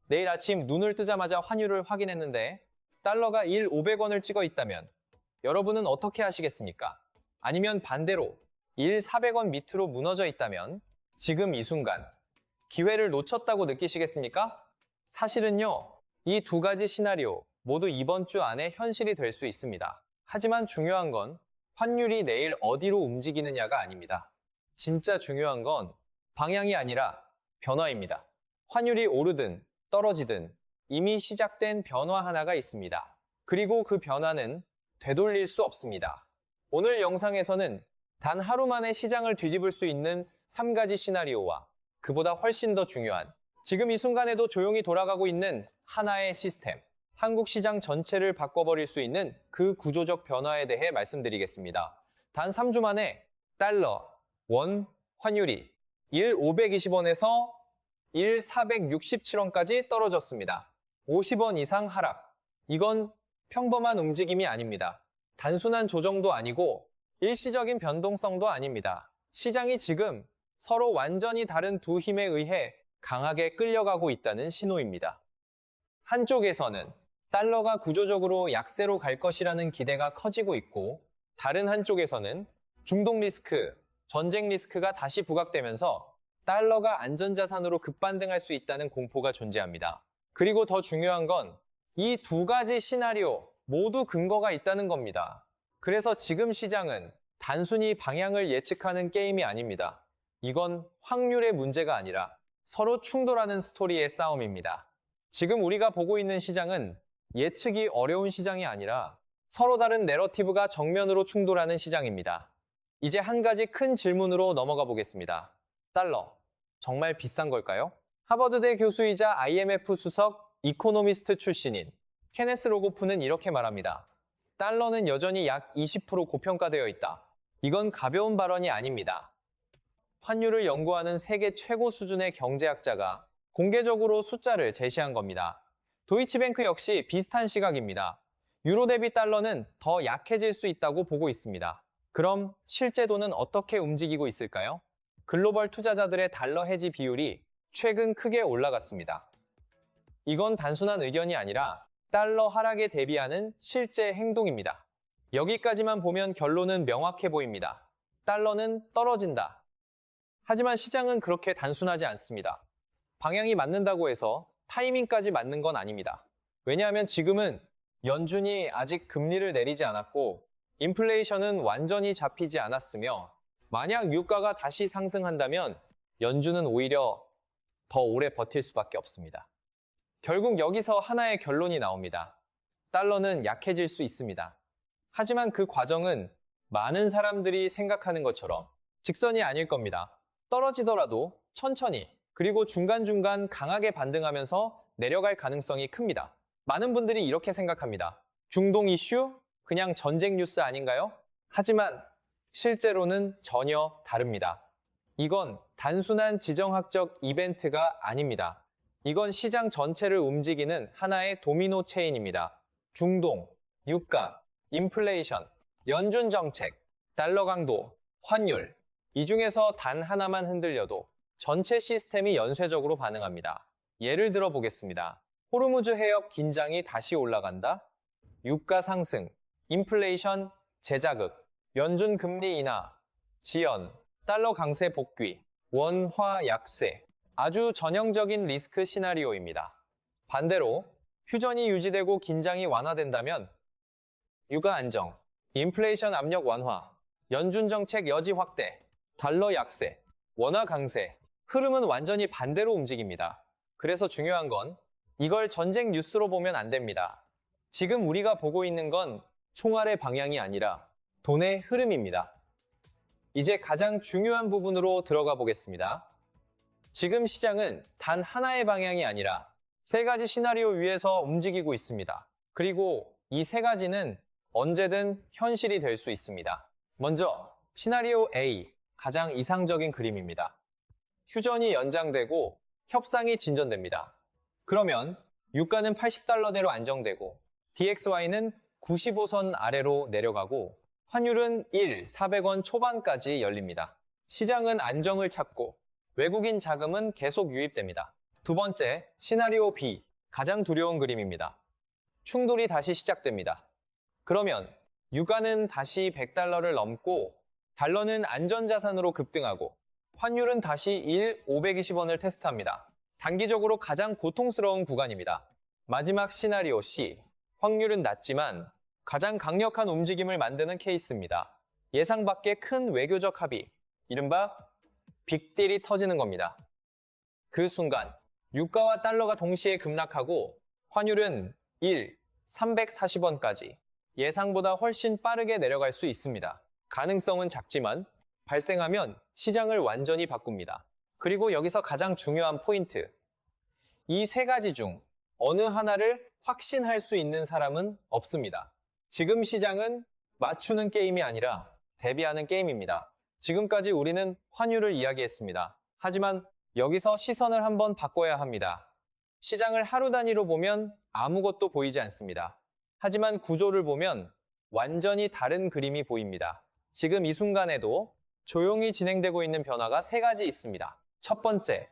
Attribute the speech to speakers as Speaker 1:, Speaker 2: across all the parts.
Speaker 1: 내일 아침 눈을 뜨자마자 환율을 확인했는데 달러가 1 500원을 찍어 있다면 여러분은 어떻게 하시겠습니까? 아니면 반대로 1 400원 밑으로 무너져 있다면 지금 이 순간 기회를 놓쳤다고 느끼시겠습니까? 사실은요, 이 두 가지 시나리오 모두 이번 주 안에 현실이 될 수 있습니다. 하지만 중요한 건 환율이 내일 어디로 움직이느냐가 아닙니다. 진짜 중요한 건 방향이 아니라 변화입니다. 환율이 오르든 떨어지든 이미 시작된 변화 하나가 있습니다. 그리고 그 변화는 되돌릴 수 없습니다. 오늘 영상에서는 단 하루 만에 시장을 뒤집을 수 있는 3가지 시나리오와 그보다 훨씬 더 중요한 지금 이 순간에도 조용히 돌아가고 있는 하나의 시스템, 한국 시장 전체를 바꿔버릴 수 있는 그 구조적 변화에 대해 말씀드리겠습니다. 단 3주 만에 달러, 원, 환율이 1 520원에서 1 467원까지 떨어졌습니다. 50원 이상 하락. 이건 평범한 움직임이 아닙니다. 단순한 조정도 아니고 일시적인 변동성도 아닙니다. 시장이 지금 서로 완전히 다른 두 힘에 의해 강하게 끌려가고 있다는 신호입니다. 한쪽에서는 달러가 구조적으로 약세로 갈 것이라는 기대가 커지고 있고, 다른 한쪽에서는 중동 리스크, 전쟁 리스크가 다시 부각되면서 달러가 안전자산으로 급반등할 수 있다는 공포가 존재합니다. 그리고 더 중요한 건 이 두 가지 시나리오 모두 근거가 있다는 겁니다. 그래서 지금 시장은 단순히 방향을 예측하는 게임이 아닙니다. 이건 확률의 문제가 아니라 서로 충돌하는 스토리의 싸움입니다. 지금 우리가 보고 있는 시장은 예측이 어려운 시장이 아니라 서로 다른 내러티브가 정면으로 충돌하는 시장입니다. 이제 한 가지 큰 질문으로 넘어가 보겠습니다. 달러, 정말 비싼 걸까요? 하버드대 교수이자 IMF 수석 이코노미스트 출신인 케네스 로고프는 이렇게 말합니다. 달러는 여전히 약 20% 고평가되어 있다. 이건 가벼운 발언이 아닙니다. 환율을 연구하는 세계 최고 수준의 경제학자가 공개적으로 숫자를 제시한 겁니다. 도이치뱅크 역시 비슷한 시각입니다. 유로 대비 달러는 더 약해질 수 있다고 보고 있습니다. 그럼 실제 돈은 어떻게 움직이고 있을까요? 글로벌 투자자들의 달러 해지 비율이 최근 크게 올라갔습니다. 이건 단순한 의견이 아니라 달러 하락에 대비하는 실제 행동입니다. 여기까지만 보면 결론은 명확해 보입니다. 달러는 떨어진다. 하지만 시장은 그렇게 단순하지 않습니다. 방향이 맞는다고 해서 타이밍까지 맞는 건 아닙니다. 왜냐하면 지금은 연준이 아직 금리를 내리지 않았고 인플레이션은 완전히 잡히지 않았으며 만약 유가가 다시 상승한다면 연준은 오히려 더 오래 버틸 수밖에 없습니다. 결국 여기서 하나의 결론이 나옵니다. 달러는 약해질 수 있습니다. 하지만 그 과정은 많은 사람들이 생각하는 것처럼 직선이 아닐 겁니다. 떨어지더라도 천천히 그리고 중간중간 강하게 반등하면서 내려갈 가능성이 큽니다. 많은 분들이 이렇게 생각합니다. 중동 이슈? 그냥 전쟁 뉴스 아닌가요? 하지만 실제로는 전혀 다릅니다. 이건 단순한 지정학적 이벤트가 아닙니다. 이건 시장 전체를 움직이는 하나의 도미노 체인입니다. 중동, 유가, 인플레이션, 연준 정책, 달러 강도, 환율. 이 중에서 단 하나만 흔들려도 전체 시스템이 연쇄적으로 반응합니다. 예를 들어 보겠습니다. 호르무즈 해역 긴장이 다시 올라간다? 유가 상승, 인플레이션, 재자극, 연준 금리 인하, 지연, 달러 강세 복귀, 원화 약세. 아주 전형적인 리스크 시나리오입니다. 반대로 휴전이 유지되고 긴장이 완화된다면 유가 안정, 인플레이션 압력 완화, 연준 정책 여지 확대, 달러 약세, 원화 강세, 흐름은 완전히 반대로 움직입니다. 그래서 중요한 건 이걸 전쟁 뉴스로 보면 안 됩니다. 지금 우리가 보고 있는 건 총알의 방향이 아니라 돈의 흐름입니다. 이제 가장 중요한 부분으로 들어가 보겠습니다. 지금 시장은 단 하나의 방향이 아니라 3가지 시나리오 위에서 움직이고 있습니다. 그리고 이 3가지는 언제든 현실이 될 수 있습니다. 먼저 시나리오 A, 가장 이상적인 그림입니다. 휴전이 연장되고 협상이 진전됩니다. 그러면 유가는 80달러대로 안정되고 DXY는 95선 아래로 내려가고 환율은 400원 초반까지 열립니다. 시장은 안정을 찾고 외국인 자금은 계속 유입됩니다. 두 번째, 시나리오 B, 가장 두려운 그림입니다. 충돌이 다시 시작됩니다. 그러면 유가는 다시 100달러를 넘고 달러는 안전자산으로 급등하고 환율은 다시 520원을 테스트합니다. 단기적으로 가장 고통스러운 구간입니다. 마지막 시나리오 C, 확률은 낮지만 가장 강력한 움직임을 만드는 케이스입니다. 예상 밖의 큰 외교적 합의, 이른바 빅딜이 터지는 겁니다. 그 순간 유가와 달러가 동시에 급락하고 환율은 340원까지 예상보다 훨씬 빠르게 내려갈 수 있습니다. 가능성은 작지만 발생하면 시장을 완전히 바꿉니다. 그리고 여기서 가장 중요한 포인트. 이 세 가지 중 어느 하나를 확신할 수 있는 사람은 없습니다. 지금 시장은 맞추는 게임이 아니라 대비하는 게임입니다. 지금까지 우리는 환율을 이야기했습니다. 하지만 여기서 시선을 한번 바꿔야 합니다. 시장을 하루 단위로 보면 아무것도 보이지 않습니다. 하지만 구조를 보면 완전히 다른 그림이 보입니다. 지금 이 순간에도 조용히 진행되고 있는 변화가 세 가지 있습니다. 첫 번째,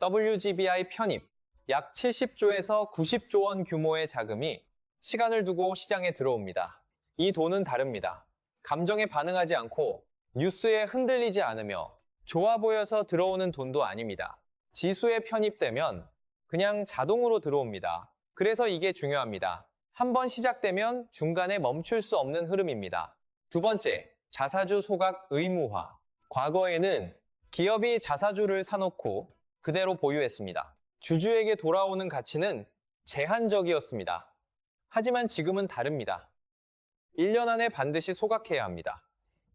Speaker 1: WGBI 편입. 약 70조에서 90조 원 규모의 자금이 시간을 두고 시장에 들어옵니다. 이 돈은 다릅니다. 감정에 반응하지 않고 뉴스에 흔들리지 않으며 좋아 보여서 들어오는 돈도 아닙니다. 지수에 편입되면 그냥 자동으로 들어옵니다. 그래서 이게 중요합니다. 한번 시작되면 중간에 멈출 수 없는 흐름입니다. 두 번째, 자사주 소각 의무화. 과거에는 기업이 자사주를 사놓고 그대로 보유했습니다. 주주에게 돌아오는 가치는 제한적이었습니다. 하지만 지금은 다릅니다. 1년 안에 반드시 소각해야 합니다.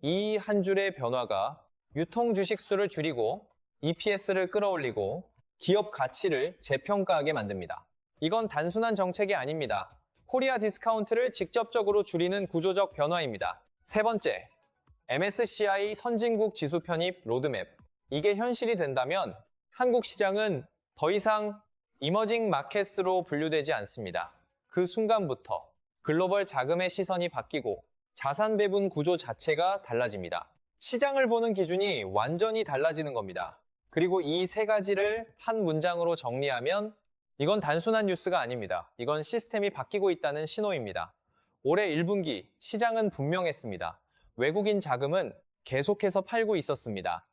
Speaker 1: 이 한 줄의 변화가 유통 주식 수를 줄이고 EPS를 끌어올리고 기업 가치를 재평가하게 만듭니다. 이건 단순한 정책이 아닙니다. 코리아 디스카운트를 직접적으로 줄이는 구조적 변화입니다. 세 번째, MSCI 선진국 지수 편입 로드맵. 이게 현실이 된다면 한국 시장은 더 이상 이머징 마켓으로 분류되지 않습니다. 그 순간부터 글로벌 자금의 시선이 바뀌고 자산 배분 구조 자체가 달라집니다. 시장을 보는 기준이 완전히 달라지는 겁니다. 그리고 이 세 가지를 한 문장으로 정리하면 이건 단순한 뉴스가 아닙니다. 이건 시스템이 바뀌고 있다는 신호입니다. 올해 1분기 시장은 분명했습니다. 외국인 자금은 계속해서 팔고 있었습니다.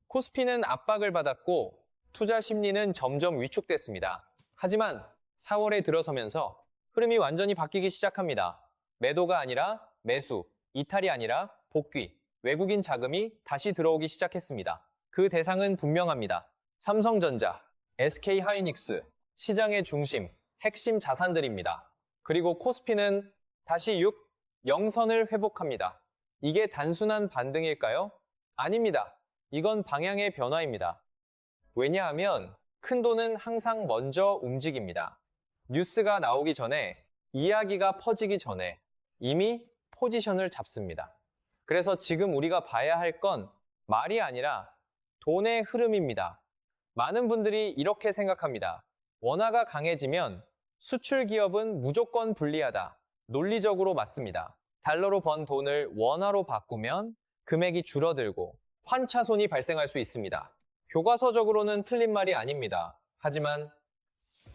Speaker 1: 코스피는 압박을 받았고 투자 심리는 점점 위축됐습니다. 하지만 4월에 들어서면서 흐름이 완전히 바뀌기 시작합니다. 매도가 아니라 매수, 이탈이 아니라 복귀, 외국인 자금이 다시 들어오기 시작했습니다. 그 대상은 분명합니다. 삼성전자, SK하이닉스, 시장의 중심, 핵심 자산들입니다. 그리고 코스피는 다시 0선을 회복합니다. 이게 단순한 반등일까요? 아닙니다. 이건 방향의 변화입니다. 왜냐하면 큰 돈은 항상 먼저 움직입니다. 뉴스가 나오기 전에, 이야기가 퍼지기 전에 이미 포지션을 잡습니다. 그래서 지금 우리가 봐야 할 건 말이 아니라 돈의 흐름입니다. 많은 분들이 이렇게 생각합니다. 원화가 강해지면 수출 기업은 무조건 불리하다. 논리적으로 맞습니다. 달러로 번 돈을 원화로 바꾸면 금액이 줄어들고 환차손이 발생할 수 있습니다. 교과서적으로는 틀린 말이 아닙니다. 하지만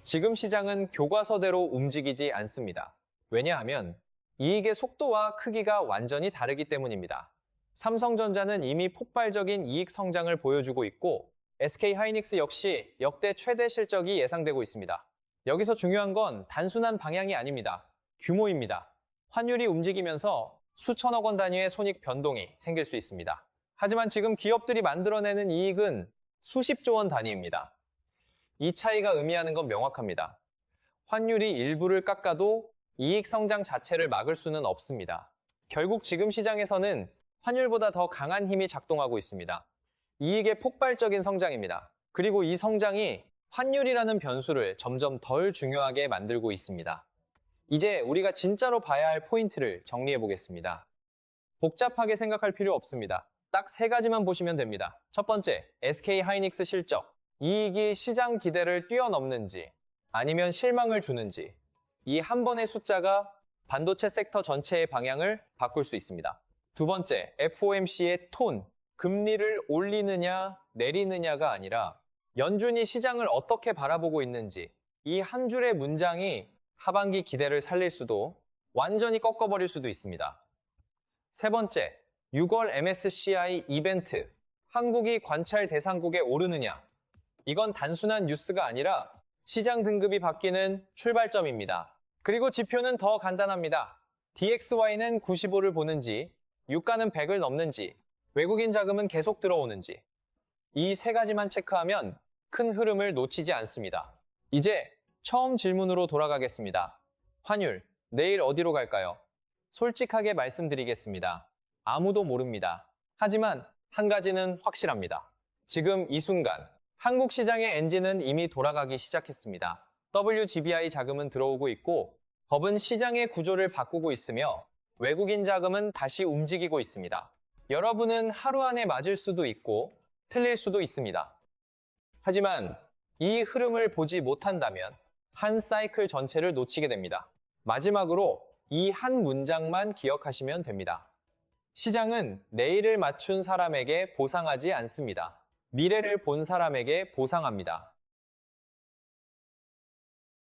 Speaker 1: 지금 시장은 교과서대로 움직이지 않습니다. 왜냐하면 이익의 속도와 크기가 완전히 다르기 때문입니다. 삼성전자는 이미 폭발적인 이익 성장을 보여주고 있고 SK하이닉스 역시 역대 최대 실적이 예상되고 있습니다. 여기서 중요한 건 단순한 방향이 아닙니다. 규모입니다. 환율이 움직이면서 수천억 원 단위의 손익 변동이 생길 수 있습니다. 하지만 지금 기업들이 만들어내는 이익은 수십조 원 단위입니다. 이 차이가 의미하는 건 명확합니다. 환율이 일부를 깎아도 이익 성장 자체를 막을 수는 없습니다. 결국 지금 시장에서는 환율보다 더 강한 힘이 작동하고 있습니다. 이익의 폭발적인 성장입니다. 그리고 이 성장이 환율이라는 변수를 점점 덜 중요하게 만들고 있습니다. 이제 우리가 진짜로 봐야 할 포인트를 정리해 보겠습니다. 복잡하게 생각할 필요 없습니다. 딱 세 가지만 보시면 됩니다. 첫 번째, SK하이닉스 실적. 이익이 시장 기대를 뛰어넘는지 아니면 실망을 주는지 이 한 번의 숫자가 반도체 섹터 전체의 방향을 바꿀 수 있습니다. 두 번째, FOMC의 톤. 금리를 올리느냐 내리느냐가 아니라 연준이 시장을 어떻게 바라보고 있는지 이 한 줄의 문장이 하반기 기대를 살릴 수도 완전히 꺾어버릴 수도 있습니다. 세 번째, 6월 MSCI 이벤트. 한국이 관찰 대상국에 오르느냐? 이건 단순한 뉴스가 아니라 시장 등급이 바뀌는 출발점입니다. 그리고 지표는 더 간단합니다. DXY는 95를 보는지, 유가는 100을 넘는지, 외국인 자금은 계속 들어오는지. 이 세 가지만 체크하면 큰 흐름을 놓치지 않습니다. 이제 처음 질문으로 돌아가겠습니다. 환율, 내일 어디로 갈까요? 솔직하게 말씀드리겠습니다. 아무도 모릅니다. 하지만 한 가지는 확실합니다. 지금 이 순간 한국 시장의 엔진은 이미 돌아가기 시작했습니다. WGBI 자금은 들어오고 있고 법은 시장의 구조를 바꾸고 있으며 외국인 자금은 다시 움직이고 있습니다. 여러분은 하루 안에 맞을 수도 있고 틀릴 수도 있습니다. 하지만 이 흐름을 보지 못한다면 한 사이클 전체를 놓치게 됩니다. 마지막으로 이 한 문장만 기억하시면 됩니다. 시장은 내일을 맞춘 사람에게 보상하지 않습니다. 미래를 본 사람에게 보상합니다.